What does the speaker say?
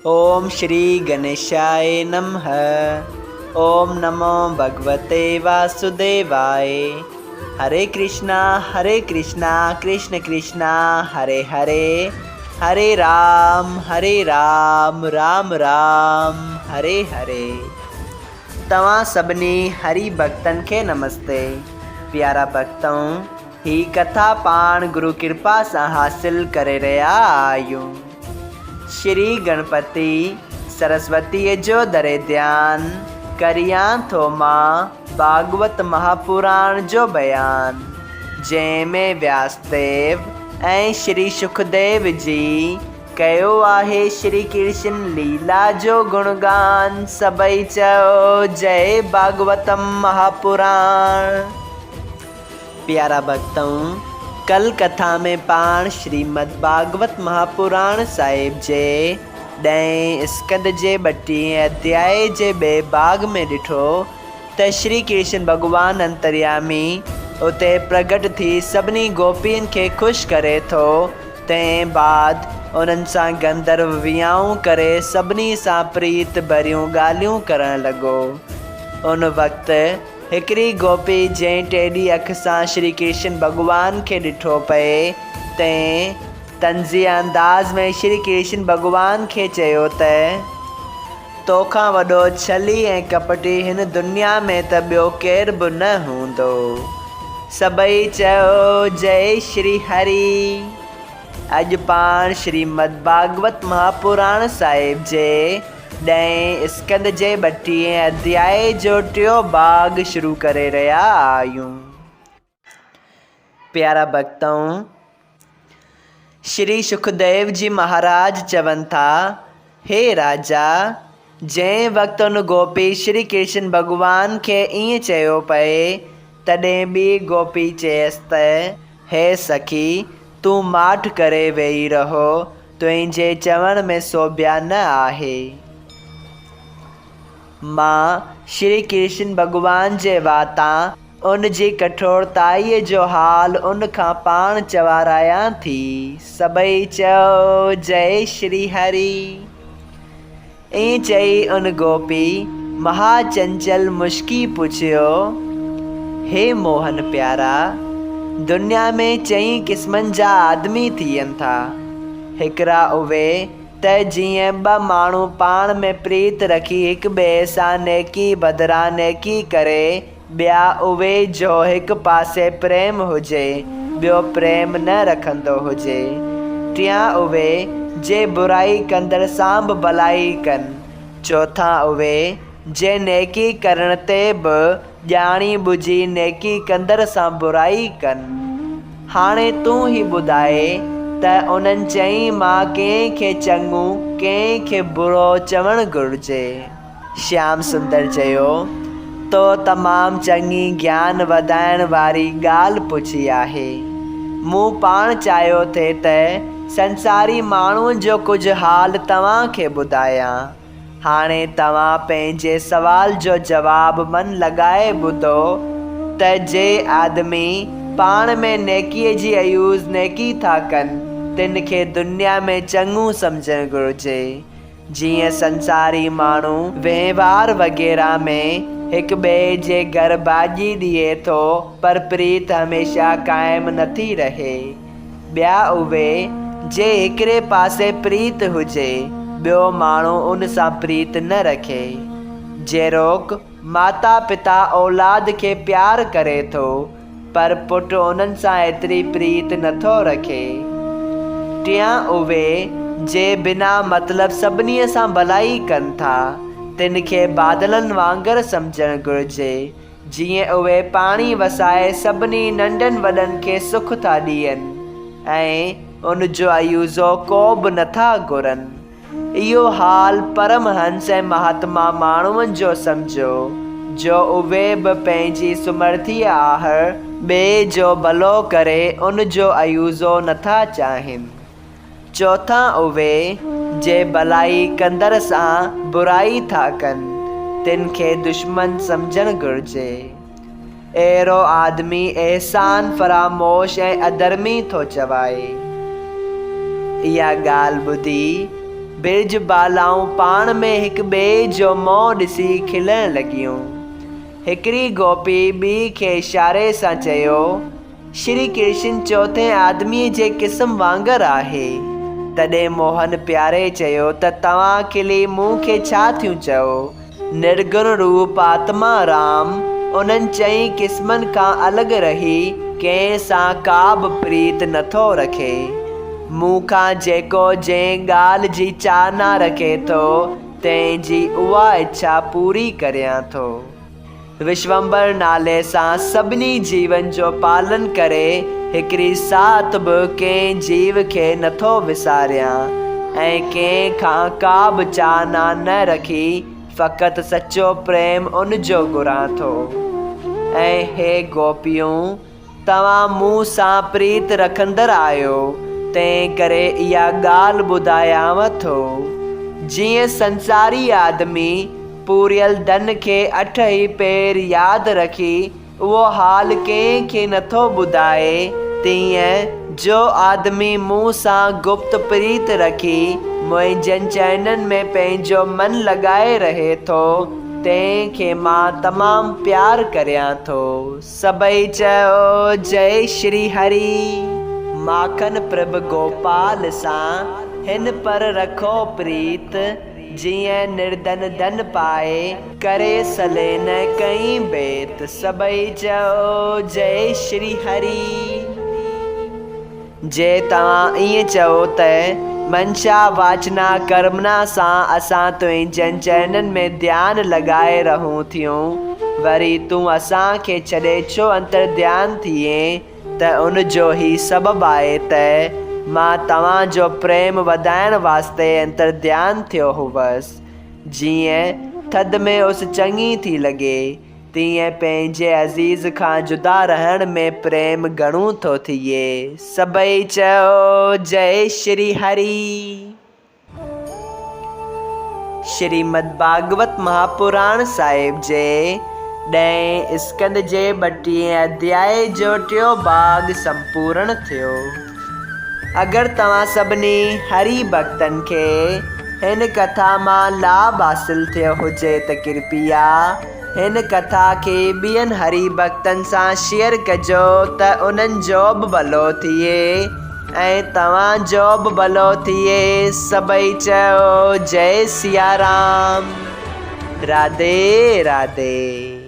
ओम श्री गणेशाय नमः। ओम नमो भगवते वासुदेवाय। हरे कृष्णा कृष्ण कृष्णा हरे हरे, हरे राम राम राम हरे हरे। तव्हां सभिनी हरि भक्तन के नमस्ते। प्यारा भक्तों, ही कथा पाण गुरु कृपा से हासिल करे रहा आयूं। श्री गणपति सरस्वती जो दरे ध्यान करियां थो मां भागवत महापुराण जो बयान, जंहिंमें व्यासदेव ऐं श्री सुखदेव जी कयो आहे श्री कृष्ण लीला जो गुणगान। सभई चओ जय भागवतम महापुराण। प्यारा भक्तों, कल कथा में पाण श्रीमद् भागवत महापुराण साहिब जे 10 स्कंद जे 32 अध्याय जे 2 भाग में ॾिठो त श्री कृष्ण भगवान अंतर्यामी उते प्रगट थी सभिनी गोपियुनि खे ख़ुशि करे थो। तंहिं बाद उन्हनि सां गंधर्व वियाऊं करे सभिनी सां प्रीत भरियूं ॻाल्हियूं करणु लॻो। उन वक़्तु हिकिड़ी गोपी जंहिं टेढ़ी अख सां श्री कृष्ण भगवान खे ॾिठो पए, तंहिं तंज़ी अंदाज़ में श्री कृष्ण भगवान खे चयो त तोखां वॾो छली ऐं कपटी हिन दुनिया में त ॿियो केरु बि न हूंदो। सभई चयो जय श्री हरि। अॼु पाण श्रीमद् भागवत महापुराण साहिब जे 10 स्कंद जे 32 अध्याय जो 3 भाग शुरू करे रहा आयूं। प्यारा भक्तों, श्री सुखदेव जी महाराज चवनि था, हे राजा, जंहिं वक़्तु उन गोपी श्री कृष्ण भगवान खे ईअं चयो पए, तॾहिं बि गोपी चयसि त हे सखी, तूं माठ करे वेही रहो, तुंहिंजे चवण में सोभ्या न आहे। मां श्री कृष्ण भगवान जे वातां उन जी कठोरताईअ जो हाल उन खां पाण चवारायां थी। सभई चयो जय श्री हरि। ईअं चई उन गोपी महाचंचल मुश्की पुछियो, हे मोहन प्यारा, दुनिया में 4 क़िस्मनि जा आदमी थियनि था। हिकिड़ा उहे त जीअं 2 माण्हू पाण में प्रीत रखी हिक ॿिए सां नेकी बदिरां नेकी करे, ॿिया उहे जो हिक पासे प्रेम हुजे ॿियो प्रेम न रखंदो हुजे। टियां उहे जे बुराई कंदड़ सां बि भलाई कनि। चौथा उहे जे नेकी करण ते बि ॼाणी बुझी नेकी कंदड़ सां बुराई कनि। हाणे तूं ई ॿुधाए त उन्हनि 4 मां कंहिंखे चङो कंहिंखे बुरो चवणु घुरिजे। श्याम सुंदर चयो, तो तमामु चङी ज्ञान वधाइण वारी ॻाल्हि पुछी आहे। मूं पाण चाहियो थे त संसारी माण्हुनि जो कुझु हाल तव्हांखे ॿुधायां। हाणे तव्हां पंहिंजे सवाल जो जवाबु मन लॻाए ॿुधो त जे आदमी पाण में नेकीअ जी अयूज़ नेकी था कनि, तिन खे दुनिया में चङो सम्झणु घुरिजे। जीअं संसारी माण्हू वहिंवार वग़ैरह में हिक ॿिए जे घर भाॼी ॾिए थो, पर प्रीत हमेशह क़ाइमु नथी रहे। ॿिया उहे जे हिकिड़े पासे प्रीत हुजे, ॿियो माण्हू उन सां प्रीत न रखे। जहिड़ोक माता पिता औलाद खे प्यार करे थो, पर पुटु उन्हनि सां एतिरी प्रीत नथो रखे। टियां उहे जे बिना मतलब सभिनी सां भलाई कनि था, तिन खे बादलनि वांगुरु सम्झणु घुरिजे। जीअं उहे पाणी वसाए सभिनी नंढनि वॾनि खे सुख था ॾियनि ऐं उन जो अयूज़ो को बि नथा घुरनि। इहो हाल परमहंस ऐं महात्मा माण्हुनि जो सम्झो, जो उहे बि पंहिंजी सुमर्थीअ आहर ॿिए जो भलो करे उन जो अयूज़ो नथा चाहिनि। चौथा उहे जे भलाई कंदड़ सां बुराई था कनि, तिन खे दुश्मन सम्झणु घुरिजे। अहिड़ो आदमी एहसान फरामोश ऐं अधर्मी थो चवाए। इहा ॻाल्हि ॿुधी बिरज बालाऊं पाण में हिक ॿिए जो मोह ॾिसी खिलण लॻियूं। हिकिड़ी गोपी ॿी खे इशारे सां चयो, श्री कृष्ण चौथे आदमीअ जे क़िस्म वांगुरु आहे। तॾहिं मोहन प्यारे चयो त तव्हां खिली मूंखे छा थियूं चओ? निर्गुण रूप आत्मा राम उन्हनि चई क़िस्मनि खां अलॻि रही कंहिं सां का बि प्रीत नथो रखे। मूंखां जेको जंहिं ॻाल्हि जी चाहना रखे थो तंहिंजी उहा इच्छा पूरी करियां थो। विश्वंभर नाले सां सभिनी जीवन जो पालन करे हिकिड़ी साथ बि कंहिं जीव खे नथो विसारियां ऐं कंहिं खां का बि चाहना न रखी फ़क़ति सचो प्रेम उन जो घुरां थो। ऐं हे गोपियूं, तव्हां मूं सां प्रीत रखंदड़ आहियो, तंहिं करे इहा ॻाल्हि ॿुधायांव थो। जीअं संसारी आदमी पूरियल धन खे 8 ई पेर यादि रखी उहो हाल कंहिंखे नथो ॿुधाए, तीअं जो आदमी मूं सां गुप्त प्रीत रखी मुंहिंजनि चइननि में पंहिंजो मन लॻाए रहे थो, तंहिंखे मां तमामु प्यार करियां थो। सभई चयो जय श्री हरि। माखन प्रभ गोपाल सां हिन पर रखो प्रीत, जीअं निर्धन धन पाए करे सले न कई बेत। सभई चयो जय श्री हरि। जे तव्हां ईअं चओ त मनशा वाचना कर्मना सां असां तुंहिंजनि चइननि में ध्यानु लॻाए रहूं थियूं, वरी तूं असांखे छॾे छो अंतर्ध्यान थिए, त उन जो ई सबबु आहे त मां तव्हांजो प्रेम वधाइण वास्ते अंतर्ध्यान थियो हुअसि। जीअं थधि में उस चङी थी लॻे, तीअं पंहिंजे अज़ीज़ खां जुदा रहण में प्रेम घणो थो थिए। सभई चयो जय श्री हरि। श्रीमद् भागवत महापुराण साहिब जे 10 स्कंद जे 32 अध्याय जो 3 भाग संपूर्ण थियो। अगरि तव्हां सभिनी हरि भक्तनि खे हिन कथा मां लाभ हासिल थियो हुजे त कृपया हिन कथा खे ॿियनि हरि भक्तनि सां शेयर कजो त उन्हनि जो बि भलो थिए ऐं तव्हांजो बि भलो थिए। सभई चयो जय सिया राम। राधे राधे।